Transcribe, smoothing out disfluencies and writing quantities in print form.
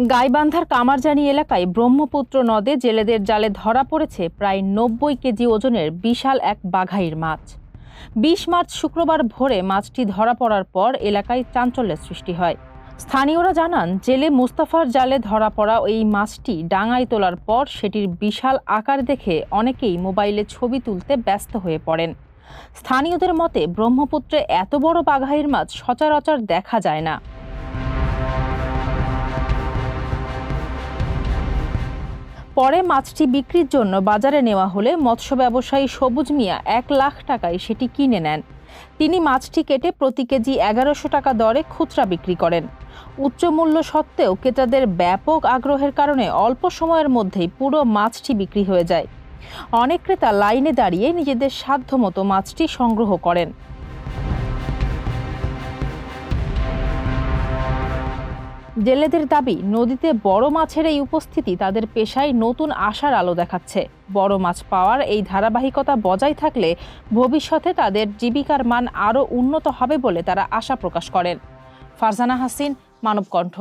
গাইবান্ধার কামারজানি এলাকায় ব্রহ্মপুত্র নদে জেলেদের জালে ধরা পড়েছে প্রায় ৯০ কেজি ওজনের বিশাল এক বাঘাইর মাছ। ২০ মার্চ শুক্রবার ভোরে মাছটি ধরা পড়ার পর এলাকায় চাঞ্চল্যের সৃষ্টি হয়। স্থানীয়রা জানান, জেলে মুস্তাফার জালে ধরা পড়া এই মাছটি ডাঙায় তোলার পর সেটির বিশাল আকার দেখে অনেকেই মোবাইলে ছবি তুলতে ব্যস্ত হয়ে পড়েন। স্থানীয়দের মতে, ব্রহ্মপুত্রে এত বড় বাঘাইর মাছ সচরাচর দেখা যায় না। পরে মাছটি বিক্রির জন্য বাজারে নেওয়া হলে মৎস্য ব্যবসায়ী সবুজ মিয়া ১ লাখ টাকায় সেটি কিনে নেন। তিনি মাছটি কেটে প্রতি কেজি ১১০০ টাকা দরে খুচরা বিক্রি করেন। উচ্চ মূল্য সত্ত্বেও ক্রেতাদের ব্যাপক আগ্রহের কারণে অল্প সময়ের মধ্যেই পুরো মাছটি বিক্রি হয়ে যায়। অনেক ক্রেতা লাইনে দাঁড়িয়ে নিজেদের সাধ্যমতো মাছটি সংগ্রহ করেন। জেলেদের দাবি, নদীতে বড় মাছের এই উপস্থিতি তাদের পেশায় নতুন আশার আলো দেখাচ্ছে। বড় মাছ পাওয়ার এই ধারাবাহিকতা বজায় থাকলে ভবিষ্যতে তাদের জীবিকার মান আরও উন্নত হবে বলে তারা আশা প্রকাশ করেন। ফারজানা হাসিন, মানবকণ্ঠ।